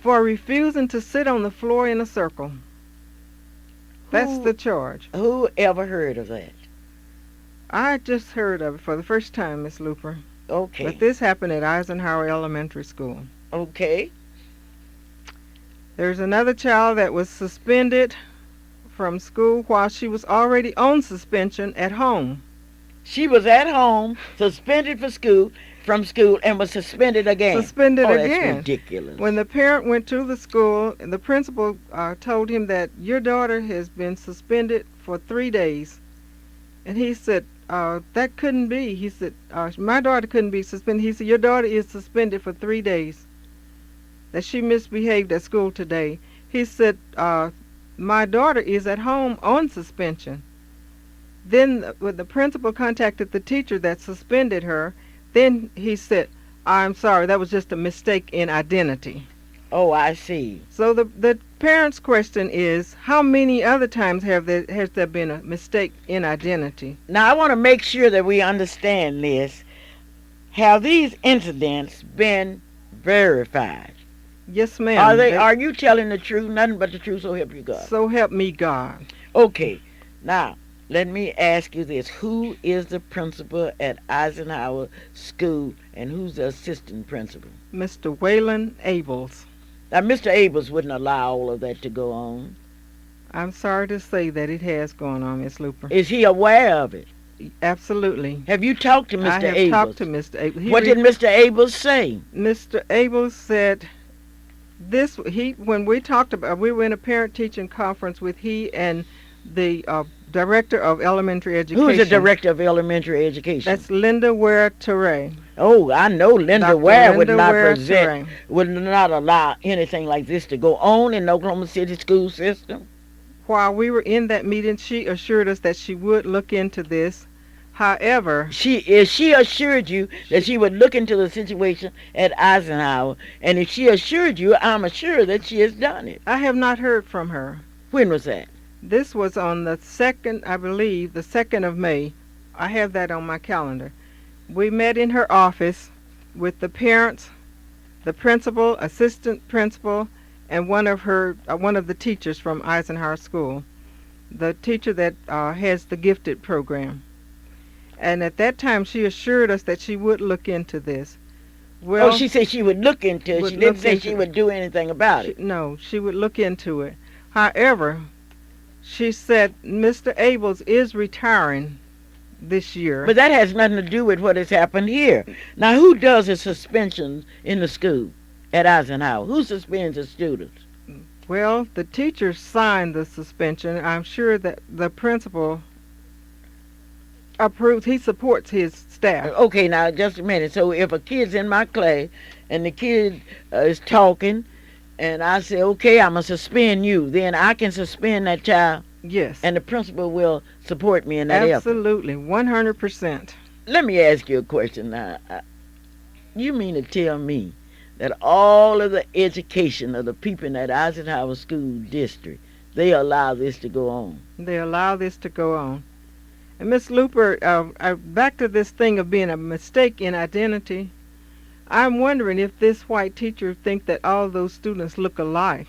Speaker 5: For refusing to sit on the floor in a circle. That's
Speaker 2: Who-
Speaker 5: the charge.
Speaker 2: Who ever heard of that?
Speaker 5: I just heard of it for the first time, Miss Luper.
Speaker 2: Okay.
Speaker 5: But this happened at Eisenhower Elementary School.
Speaker 2: Okay.
Speaker 5: There's another child that was suspended from school while she was already on suspension at home.
Speaker 2: She was at home, suspended from school, and was suspended again.
Speaker 5: Suspended
Speaker 2: oh,
Speaker 5: again.
Speaker 2: That's ridiculous.
Speaker 5: When the parent went to the school, the principal told him that your daughter has been suspended for 3 days. And he said, that couldn't be. He said, my daughter couldn't be suspended. He said, your daughter is suspended for 3 days. That she misbehaved at school today. He said, my daughter is at home on suspension. Then when the principal contacted the teacher that suspended her, then he said, I'm sorry, that was just a mistake in identity.
Speaker 2: Oh, I see.
Speaker 5: So the parent's question is, how many other times has there been a mistake in identity?
Speaker 2: Now, I want to make sure that we understand this. Have these incidents been verified?
Speaker 5: Yes, ma'am.
Speaker 2: Are you telling the truth, nothing but the truth, so help you God?
Speaker 5: So help me God.
Speaker 2: Okay. Now, let me ask you this. Who is the principal at Eisenhower School, and who's the assistant principal?
Speaker 5: Mr. Waylon Abels.
Speaker 2: Now, Mr. Abels wouldn't allow all of that to go on.
Speaker 5: I'm sorry to say that it has gone on, Miss Luper.
Speaker 2: Is he aware of it?
Speaker 5: Absolutely.
Speaker 2: Have you talked to Mr.
Speaker 5: I have
Speaker 2: Abels?
Speaker 5: talked to Mr. Abels.
Speaker 2: What did Mr. Abels say?
Speaker 5: Mr. Abels said when we talked about, we were in a parent-teaching conference with he and the director of elementary education.
Speaker 2: Who's the director of elementary education?
Speaker 5: That's Linda Ware-Teray.
Speaker 2: Oh, I know Linda
Speaker 5: Dr.
Speaker 2: Ware would
Speaker 5: Linda
Speaker 2: not
Speaker 5: Ware-Teray.
Speaker 2: would not allow anything like this to go on in the Oklahoma City school system.
Speaker 5: While we were in that meeting, she assured us that she would look into this. However,
Speaker 2: She assured you that she would look into the situation at Eisenhower, and if she assured you, I'm assured that she has done it.
Speaker 5: I have not heard from her.
Speaker 2: When was that?
Speaker 5: This was on the 2nd, I believe, the 2nd of May. I have that on my calendar. We met in her office with the parents, the principal, assistant principal, and one of the teachers from Eisenhower School, the teacher that has the gifted program. And at that time, she assured us that she would look into this. Well,
Speaker 2: She said she would look into it.
Speaker 5: would
Speaker 2: She didn't
Speaker 5: look
Speaker 2: say
Speaker 5: into
Speaker 2: she
Speaker 5: it.
Speaker 2: would do anything about it.
Speaker 5: No, she would look into it. However, she said Mr. Abels is retiring this year.
Speaker 2: But that has nothing to do with what has happened here. Now, who does the suspensions in the school at Eisenhower? Who suspends the students?
Speaker 5: Well, the teacher signed the suspension. I'm sure that the principal approves. He supports his staff.
Speaker 2: Okay, now, just a minute. So if a kid's in my class and the kid is talking, and I say, okay, I'm going to suspend you, then I can suspend that child,
Speaker 5: Yes.
Speaker 2: and the principal will support me in that effort.
Speaker 5: Absolutely, 100%.
Speaker 2: Let me ask you a question now. You mean to tell me that all of the education of the people in that Eisenhower School District, they allow this to go on?
Speaker 5: They allow this to go on. And Miss Luper, back to this thing of being a mistake in identity, I'm wondering if this white teacher think that all those students look alike.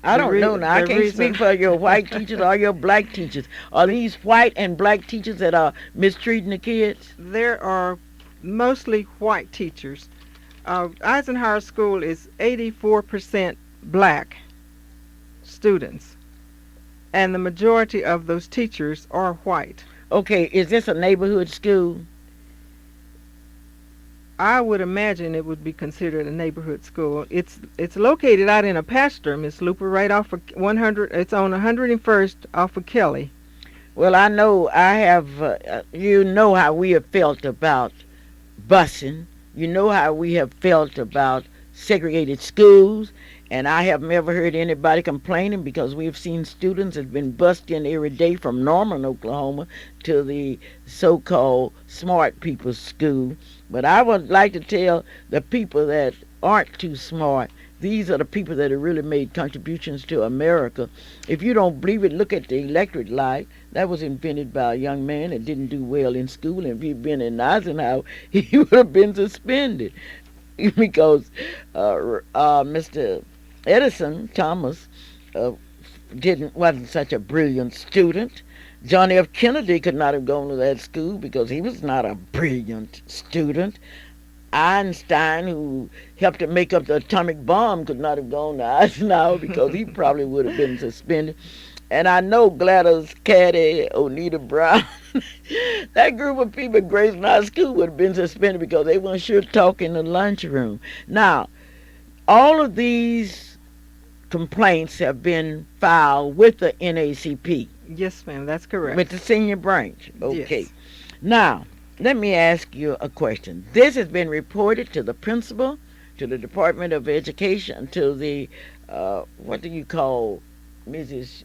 Speaker 2: I don't know now. I
Speaker 5: The
Speaker 2: can't
Speaker 5: reason.
Speaker 2: speak for your white teachers or your black teachers. Are these white and black teachers that are mistreating the kids?
Speaker 5: There are mostly white teachers. Eisenhower School is 84% black students, and the majority of those teachers are white.
Speaker 2: Okay, is this a neighborhood school?
Speaker 5: I would imagine it would be considered a neighborhood school. It's located out in a pasture, Miss Luper, right off of 100. It's on 101st off of Kelly.
Speaker 2: Well, I know I have, you know how we have felt about busing. You know how we have felt about segregated schools. And I haven't ever heard anybody complaining because we've seen students that have been bused in every day from Norman, Oklahoma to the so-called smart people's school. But I would like to tell the people that aren't too smart, these are the people that have really made contributions to America. If you don't believe it, look at the electric light. That was invented by a young man that didn't do well in school. And if he'd been in Eisenhower, he would have been suspended because Mr. Edison Thomas uh, wasn't such a brilliant student. John F. Kennedy could not have gone to that school because he was not a brilliant student. Einstein, who helped to make up the atomic bomb, could not have gone to Eisenhower because he probably would have been suspended. And I know Gladys Caddy, Onita Brown, that group of people at Grayson High School would have been suspended because they weren't sure talk in the lunchroom. Now, all of these complaints have been filed with the NACP,
Speaker 5: Yes, ma'am, that's correct.
Speaker 2: with the senior branch. Okay.
Speaker 5: Yes.
Speaker 2: Now, let me ask you a question. This has been reported to the principal, to the Department of Education, to the, what do you call Mrs.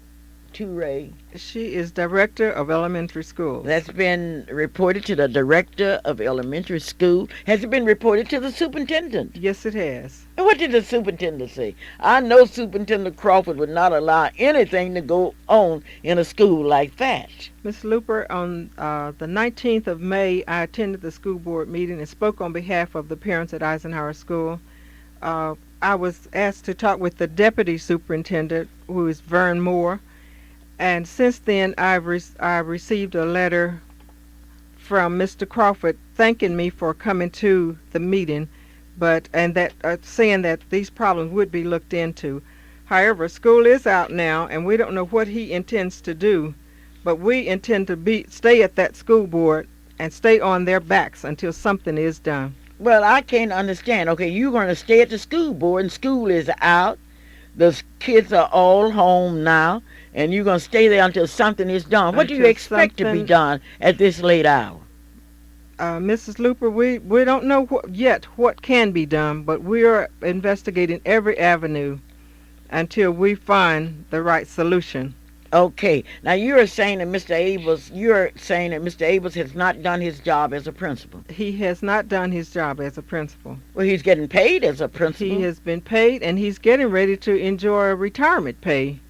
Speaker 2: Toure?
Speaker 5: She is director of elementary schools.
Speaker 2: That's been reported to the director of elementary school. Has it been reported to the superintendent?
Speaker 5: Yes, it has.
Speaker 2: And what did the superintendent say? I know Superintendent Crawford would not allow anything to go on in a school like that.
Speaker 5: Miss Luper, on the 19th of May, I attended the school board meeting and spoke on behalf of the parents at Eisenhower School. I was asked to talk with the deputy superintendent, who is Vern Moore, and since then I've received a letter from Mr. Crawford thanking me for coming to the meeting, and that saying that these problems would be looked into. However, school is out now, and we don't know what he intends to do, but we intend to stay at that school board and stay on their backs until something is done.
Speaker 2: Well, I can't understand. Okay, you're going to stay at the school board, and school is out. The kids are all home now, and you're going to stay there until something is done. What do you
Speaker 5: Until
Speaker 2: expect to be
Speaker 5: something-
Speaker 2: done at this late hour?
Speaker 5: Mrs. Luper, we don't know yet what can be done, but we are investigating every avenue until we find the right solution.
Speaker 2: Okay, now you're saying that Mr. Abels has not done his job as a principal.
Speaker 5: He has not done his job as a principal.
Speaker 2: Well, he's getting paid as a principal.
Speaker 5: He has been paid, and he's getting ready to enjoy a retirement pay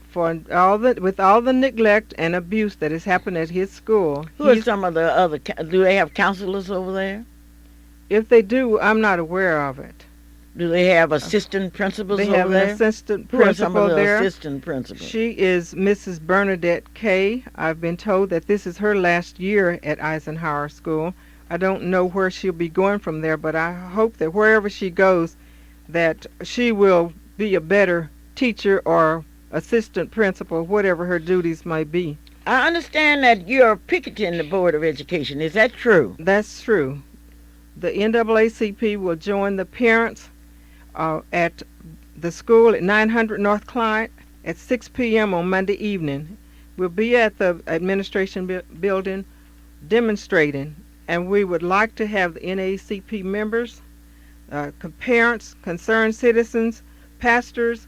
Speaker 5: for with all the neglect and abuse that has happened at his school.
Speaker 2: Who are some of the other? Do they have counselors over there?
Speaker 5: If they do, I'm not aware of it.
Speaker 2: Do they have assistant principals
Speaker 5: They
Speaker 2: over
Speaker 5: have
Speaker 2: there?
Speaker 5: an assistant
Speaker 2: Who are some
Speaker 5: principal
Speaker 2: of the
Speaker 5: there.
Speaker 2: assistant principals?
Speaker 5: She is Mrs. Bernadette Kay. I've been told that this is her last year at Eisenhower School. I don't know where she'll be going from there, but I hope that wherever she goes, that she will be a better teacher or assistant principal, whatever her duties may be.
Speaker 2: I understand that you're picketing the Board of Education. Is that true?
Speaker 5: That's true. The NAACP will join the parents at the school at 900 North Clyde at 6 p.m. on Monday evening. We'll be at the administration building demonstrating, and we would like to have the NAACP members, parents, concerned citizens, pastors,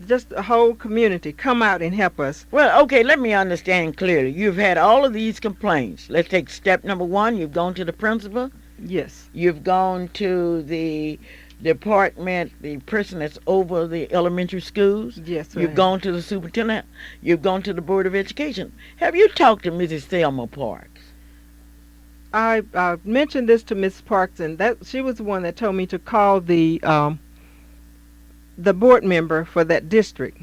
Speaker 5: just the whole community come out and help us.
Speaker 2: Well, okay, let me understand clearly. You've had all of these complaints. Let's take step number one. You've gone to the principal.
Speaker 5: Yes.
Speaker 2: You've gone to the department, the person that's over the elementary schools.
Speaker 5: Yes,
Speaker 2: You've
Speaker 5: ma'am.
Speaker 2: gone to the superintendent. You've gone to the Board of Education. Have you talked to Mrs. Thelma Parks?
Speaker 5: I mentioned this to Miss Parks, and that she was the one that told me to call the the board member for that district.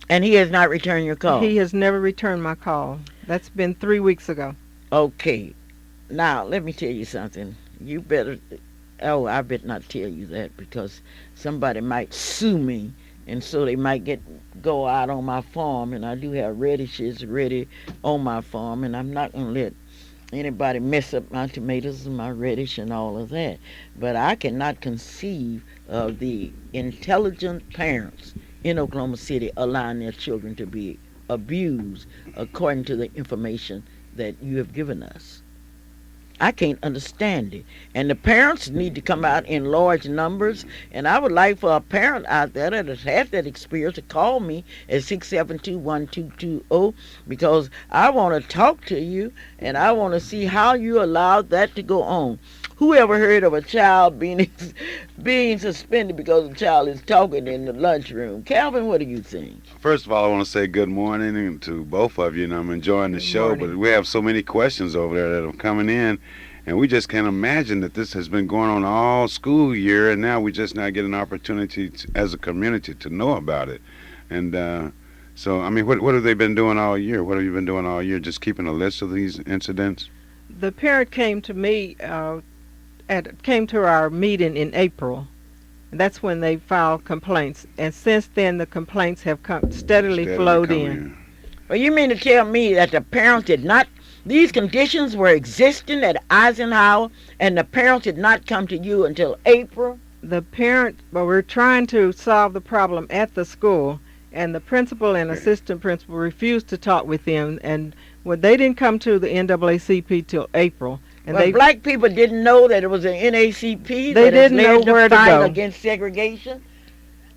Speaker 2: And he has not returned your call.
Speaker 5: He has never returned my call. That's been 3 weeks ago.
Speaker 2: Okay. Now, let me tell you something. You better, oh, I better not tell you that because somebody might sue me, and so they might go out on my farm, and I do have radishes ready on my farm, and I'm not going to let anybody mess up my tomatoes and my radish and all of that. But I cannot conceive of the intelligent parents in Oklahoma City allowing their children to be abused according to the information that you have given us. I can't understand it. And the parents need to come out in large numbers. And I would like for a parent out there that has had that experience to call me at 672-1220 because I want to talk to you and I want to see how you allowed that to go on. Who ever heard of a child being suspended because a child is talking in the lunchroom? Calvin, what do you think?
Speaker 4: First of all, I want to say good morning to both of you, and I'm enjoying the
Speaker 5: Good
Speaker 4: show.
Speaker 5: morning.
Speaker 4: But we have so many questions over there that are coming in, and we just can't imagine that this has been going on all school year, and now we just now get an opportunity as a community to know about it. And so, I mean, what have they been doing all year? What have you been doing all year? Just keeping a list of these incidents?
Speaker 5: The parent came to me, came to our meeting in April. That's when they filed complaints. And since then, the complaints have steadily flowed
Speaker 4: coming
Speaker 5: in.
Speaker 2: Well, you mean to tell me that the parents did not, these conditions were existing at Eisenhower and the parents did not come to you until April?
Speaker 5: The parent, well, we're trying to solve the problem at the school, and the principal and assistant principal refused to talk with them, and well, they didn't come to the NAACP till April. And
Speaker 2: well, black people didn't know that it was an NACP
Speaker 5: They
Speaker 2: that has
Speaker 5: didn't know
Speaker 2: led the
Speaker 5: where to
Speaker 2: fight
Speaker 5: go.
Speaker 2: against segregation.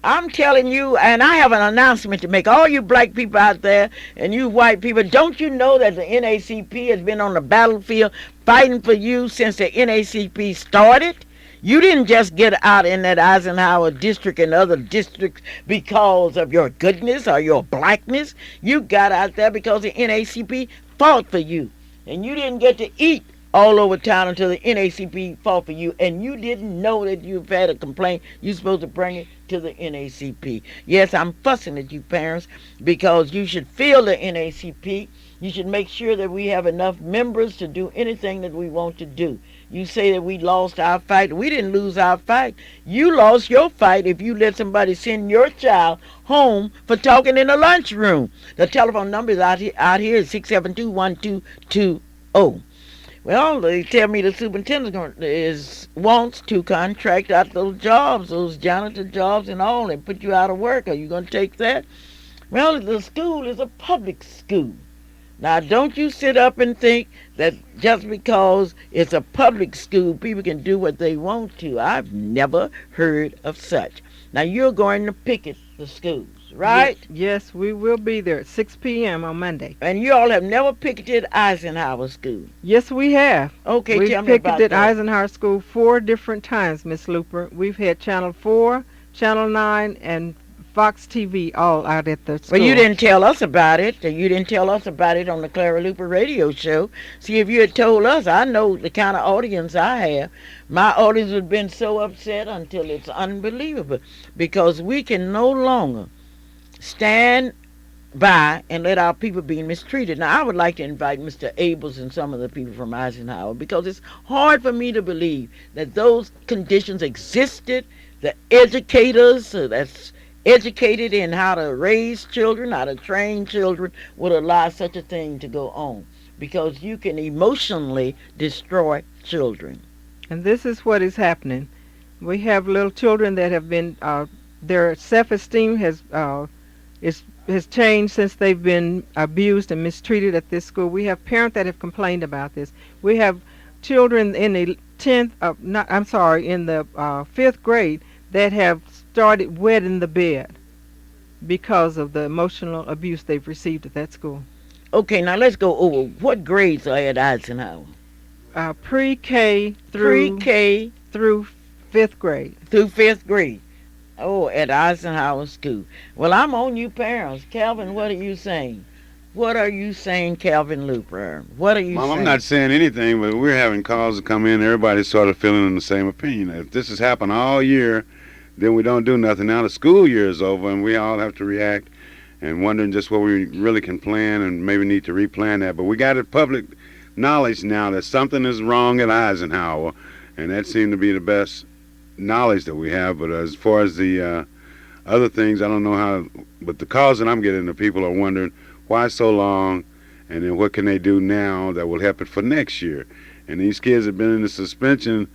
Speaker 2: I'm telling you, and I have an announcement to make. All you black people out there and you white people, don't you know that the NACP has been on the battlefield fighting for you since the NACP started? You didn't just get out in that Eisenhower district and other districts because of your goodness or your blackness. You got out there because the NACP fought for you. And you didn't get to eat all over town until the NACP fought for you, and you didn't know that you've had a complaint. You're supposed to bring it to the NACP. Yes, I'm fussing at you parents because you should feel the NACP. You should make sure that we have enough members to do anything that we want to do. You say that we lost our fight. We didn't lose our fight. You lost your fight if you let somebody send your child home for talking in the lunchroom. The telephone number is out here is 672-1220. Well, they tell me the superintendent wants to contract out those jobs, those janitor jobs and all, and put you out of work. Are you going to take that? Well, the school is a public school. Now, don't you sit up and think that just because it's a public school, people can do what they want to. I've never heard of such. Now, you're going to picket the schools, right?
Speaker 5: Yes, we will be there at 6 p.m. on Monday.
Speaker 2: And you all have never picketed Eisenhower School.
Speaker 5: Yes, we have.
Speaker 2: Okay,
Speaker 5: We've
Speaker 2: tell me about
Speaker 5: picketed
Speaker 2: that.
Speaker 5: Eisenhower School 4 different times, Miss Luper. We've had Channel 4, Channel 9, and Fox TV all out at the school.
Speaker 2: Well, you didn't tell us about it. You didn't tell us about it on the Clara Luper radio show. See, if you had told us, I know the kind of audience I have. My audience would have been so upset until it's unbelievable. Because we can no longer stand by and let our people be mistreated. Now, I would like to invite Mr. Abels and some of the people from Eisenhower because it's hard for me to believe that those conditions existed. The educators that's educated in how to raise children, how to train children, would allow such a thing to go on because you can emotionally destroy children.
Speaker 5: And this is what is happening. We have little children that have been, their self-esteem has changed since they've been abused and mistreated at this school. We have parents that have complained about this. We have children in the in the 5th grade that have started wetting the bed because of the emotional abuse they've received at that school.
Speaker 2: Okay, now let's go over what grades are at Eisenhower.
Speaker 5: Pre-K through
Speaker 2: Pre-K
Speaker 5: through 5th grade.
Speaker 2: through 5th grade. Oh, at Eisenhower School. Well, I'm on you parents. Calvin, what are you saying? What are you saying, Calvin Luper? What are you
Speaker 4: Mom,
Speaker 2: saying?
Speaker 4: I'm not saying anything, but we're having calls to come in. Everybody's sort of feeling the same opinion. If this has happened all year, then we don't do nothing. Now the school year is over, and we all have to react and wondering just what we really can plan and maybe need to replan that. But we got it public knowledge now that something is wrong at Eisenhower, and that seemed to be the best knowledge that we have. But as far as the other things, I don't know how. But the calls that I'm getting, the people are wondering why so long, and then what can they do now that will help it for next year. And these kids have been in the suspension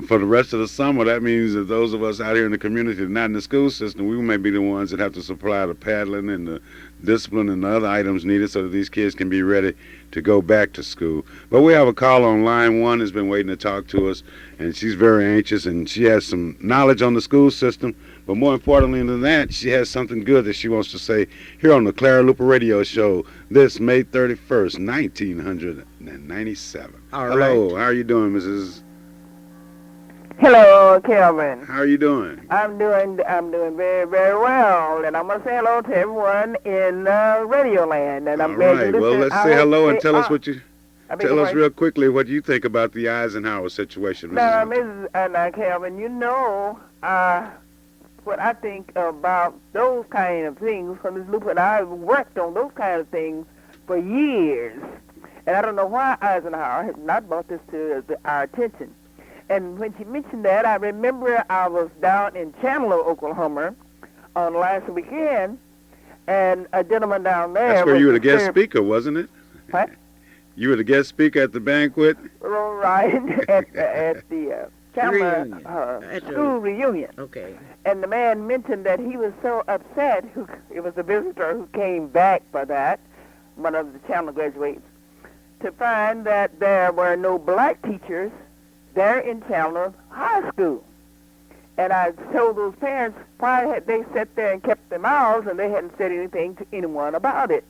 Speaker 4: for the rest of the summer. That means that those of us out here in the community, not in the school system, we may be the ones that have to supply the paddling and the discipline and the other items needed so that these kids can be ready to go back to school. But we have a call on line one that's been waiting to talk to us, and she's very anxious, and she has some knowledge on the school system. But more importantly than that, she has something good that she wants to say here on the Clara Luper Radio Show this May 31st, 1997.
Speaker 2: All
Speaker 4: Hello,
Speaker 2: right.
Speaker 4: how are you doing, Mrs.?
Speaker 6: Hello, Kelvin.
Speaker 4: How are you doing?
Speaker 6: I'm doing very, very well, and I'm gonna say hello to everyone in Radio Land. And I'm
Speaker 4: All
Speaker 6: glad you
Speaker 4: right.
Speaker 6: listened.
Speaker 4: Well, let's
Speaker 6: I
Speaker 4: say
Speaker 6: hope
Speaker 4: hello and
Speaker 6: they
Speaker 4: tell us
Speaker 6: are-
Speaker 4: what you
Speaker 6: I beg
Speaker 4: tell
Speaker 6: your
Speaker 4: us
Speaker 6: pardon?
Speaker 4: real quickly what you think about the Eisenhower situation,
Speaker 6: Now,
Speaker 4: Mrs.
Speaker 6: Mrs. Kelvin, you know what I think about those kind of things from Ms. Luper, and I've worked on those kind of things for years, and I don't know why Eisenhower has not brought this to our attention. And when she mentioned that, I remember I was down in Chandler, Oklahoma, on last weekend, and a gentleman down there.
Speaker 4: That's where
Speaker 6: was
Speaker 4: you were the guest
Speaker 6: served-
Speaker 4: speaker, wasn't it?
Speaker 6: What?
Speaker 4: You were the guest speaker at the banquet.
Speaker 6: Right at the Chandler
Speaker 2: Reunion. At the-
Speaker 6: school reunion.
Speaker 2: Okay.
Speaker 6: And the man mentioned that he was so upset. It was a visitor who came back for that, one of the Chandler graduates, to find that there were no black teachers there in Chandler High School. And I told those parents why had they sat there and kept their mouths and they hadn't said anything to anyone about it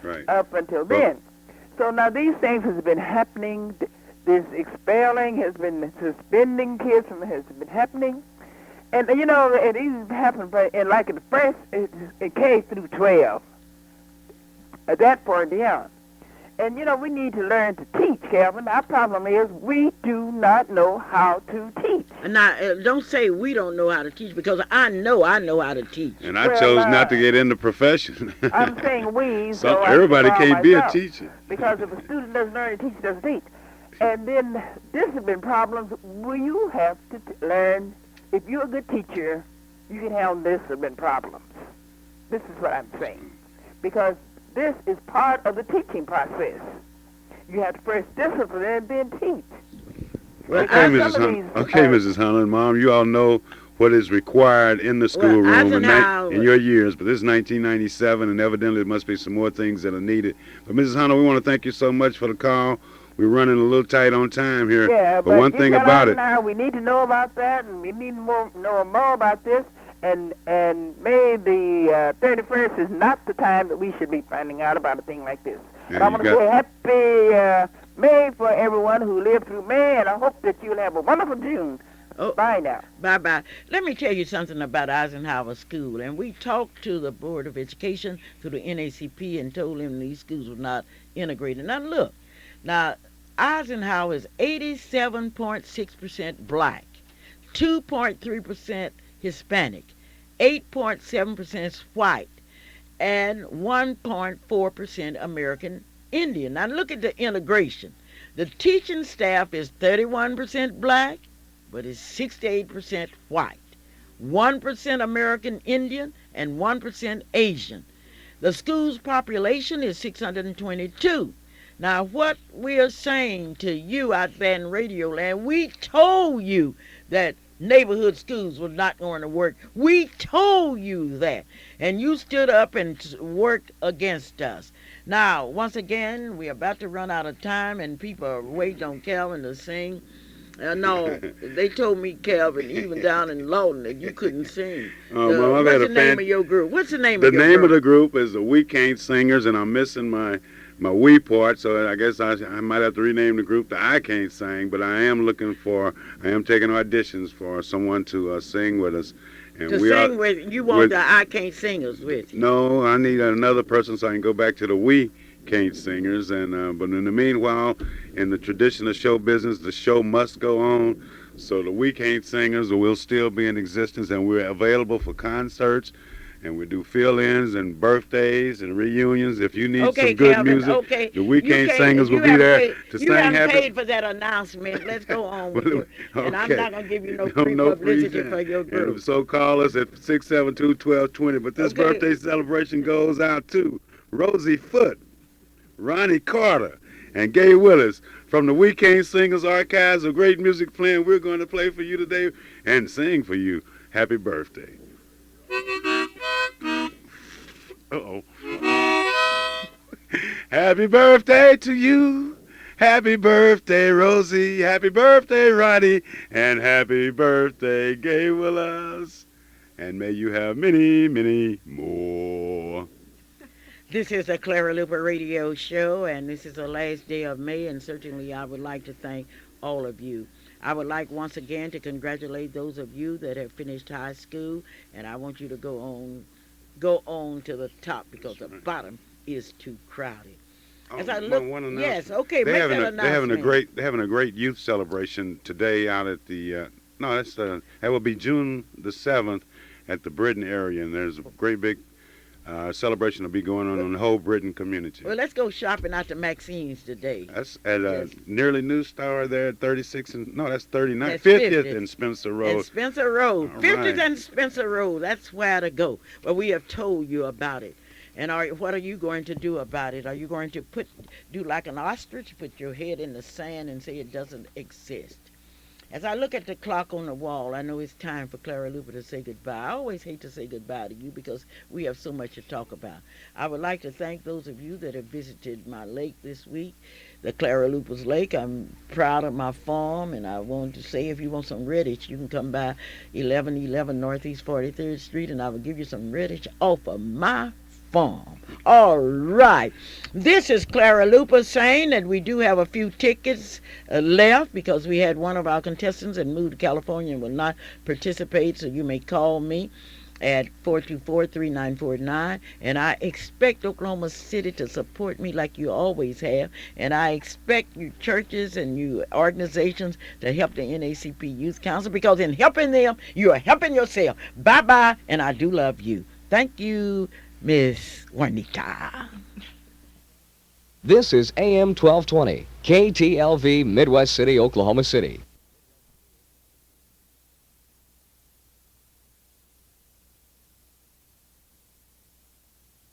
Speaker 4: Right.
Speaker 6: up until then. So now these things has been happening. This expelling has been suspending kids from has been happening. And you know, it even happened in like in the first it K through 12. At that point down. And you know, we need to learn to teach, Calvin. Our problem is we do not know how to teach.
Speaker 2: Now, don't say we don't know how to teach, because I know how to teach.
Speaker 4: And I
Speaker 6: Well,
Speaker 4: chose not to get in the profession.
Speaker 6: I'm saying we,
Speaker 4: So
Speaker 6: I
Speaker 4: everybody
Speaker 6: call
Speaker 4: can't be a
Speaker 6: myself.
Speaker 4: teacher.
Speaker 6: Because if a student doesn't learn to teach, doesn't teach. And then this has been problems. Will you have to learn? If you're a good teacher, you can handle this. Have been problems. This is what I'm saying, because this is part of the teaching process. You have to first discipline and then teach.
Speaker 2: Well,
Speaker 4: Okay,
Speaker 6: some
Speaker 4: Mrs.
Speaker 6: of
Speaker 4: Hunt.
Speaker 6: these,
Speaker 4: Okay, Mrs. Hunter, Mom, you all know what is required in the schoolroom
Speaker 2: Eisenhower-
Speaker 4: in your years, but this is 1997, and evidently there must be some more things that are needed. But Mrs. Hunter, we want to thank you so much for the call. We're running a little tight on time here.
Speaker 6: Yeah,
Speaker 4: but one
Speaker 6: you
Speaker 4: thing
Speaker 6: got
Speaker 4: about it,
Speaker 6: now, we need to know about that, and we need to know more about this. And May the 31st is not the time that we should be finding out about a thing like this.
Speaker 4: Yeah,
Speaker 6: But I'm
Speaker 4: you
Speaker 6: going to say happy May for everyone who lived through May, and I hope that you'll have a wonderful June.
Speaker 2: Oh.
Speaker 6: Bye now.
Speaker 2: Bye-bye. Let me tell you something about Eisenhower School. And we talked to the Board of Education, through the NACP, and told them these schools were not integrated. Now, look. Now, Eisenhower is 87.6% black, 2.3% Hispanic, 8.7% white, and 1.4% American Indian. Now, look at the integration. The teaching staff is 31% black, but it's 68% white, 1% American Indian, and 1% Asian. The school's population is 622. Now, what we are saying to you out there in Radio Land, we told you that neighborhood schools were not going to work. We told you that. And you stood up and worked against us. Now, once again, we're about to run out of time, and people are waiting on Calvin to sing. No, they told me, Calvin, even down in Lawton, that you couldn't sing.
Speaker 4: Mom, I've
Speaker 2: What's
Speaker 4: had
Speaker 2: the
Speaker 4: a
Speaker 2: name of your group? What's the name
Speaker 4: the
Speaker 2: of your
Speaker 4: name
Speaker 2: group?
Speaker 4: of the group is the We Can't Singers, and I'm missing my we part, so I guess I might have to rename the group the I Can't Sing, but I am taking auditions for someone to sing with us. And
Speaker 2: To
Speaker 4: we
Speaker 2: sing
Speaker 4: are,
Speaker 2: with, you want
Speaker 4: with-
Speaker 2: the I Can't Singers with you.
Speaker 4: No, I need another person so I can go back to the We Can't Singers. And but in the meanwhile, in the tradition of show business, the show must go on. So the Weekend Singers will still be in existence, and we're available for concerts, and we do fill-ins and birthdays and reunions. If you need
Speaker 2: Okay,
Speaker 4: some good
Speaker 2: Calvin.
Speaker 4: music,
Speaker 2: Okay,
Speaker 4: the
Speaker 2: you
Speaker 4: Weekend
Speaker 2: can't.
Speaker 4: Singers will
Speaker 2: You
Speaker 4: be
Speaker 2: haven't
Speaker 4: there
Speaker 2: paid.
Speaker 4: to
Speaker 2: You
Speaker 4: sing
Speaker 2: haven't
Speaker 4: happy.
Speaker 2: paid for that announcement. Let's go on with it. And I'm
Speaker 4: Okay.
Speaker 2: not gonna give you no
Speaker 4: No,
Speaker 2: free
Speaker 4: no free
Speaker 2: publicity for your
Speaker 4: And
Speaker 2: group.
Speaker 4: so call us at 672-1220. But this
Speaker 2: Okay.
Speaker 4: birthday celebration goes out to Rosie Foote, Ronnie Carter, and Gay Willis from the Weekend Singers Archives of Great Music Playing. We're going to play for you today and sing for you. Happy birthday. Uh-oh. Happy birthday to you. Happy birthday, Rosie. Happy birthday, Ronnie. And happy birthday, Gay Willis. And may you have many, many more.
Speaker 2: This is a Clara Luper radio show, and this is the last day of May, and certainly I would like to thank all of you. I would like once again to congratulate those of you that have finished high school, and I want you to go on to the top because the bottom is too crowded. As I look,
Speaker 4: One
Speaker 2: yes,
Speaker 4: announcement.
Speaker 2: okay, make that
Speaker 4: They're
Speaker 2: announcement.
Speaker 4: having a great youth celebration today out at the no, that will be June the 7th at the Britain area, and there's a great big celebration will be going on in the whole Britain community.
Speaker 2: Well, let's go shopping out to Maxine's today.
Speaker 4: That's at
Speaker 2: Yes.
Speaker 4: nearly New Star there at 36 and no, that's 39,
Speaker 2: That's
Speaker 4: 50th
Speaker 2: 50th.
Speaker 4: and Spencer
Speaker 2: And
Speaker 4: Road.
Speaker 2: Spencer Road,
Speaker 4: All
Speaker 2: 50th
Speaker 4: right.
Speaker 2: and Spencer Road. That's where to go. But we have told you about it. And what are you going to do about it? Are you going to do like an ostrich, put your head in the sand and say it doesn't exist? As I look at the clock on the wall, I know it's time for Clara Luper to say goodbye. I always hate to say goodbye to you because we have so much to talk about. I would like to thank those of you that have visited my lake this week, the Clara Luper's Lake. I'm proud of my farm, and I want to say if you want some reddish, you can come by 1111 Northeast 43rd Street, and I will give you some reddish off of my farm. All right. This is Clara Luper saying that we do have a few tickets left because we had one of our contestants that moved to California and will not participate, so you may call me at 424-3949, and I expect Oklahoma City to support me like you always have, and I expect you churches and you organizations to help the NACP Youth Council, because in helping them, you are helping yourself. Bye-bye, and I do love you. Thank you, Miss Juanita.
Speaker 7: This is AM 1220, KTLV, Midwest City, Oklahoma City.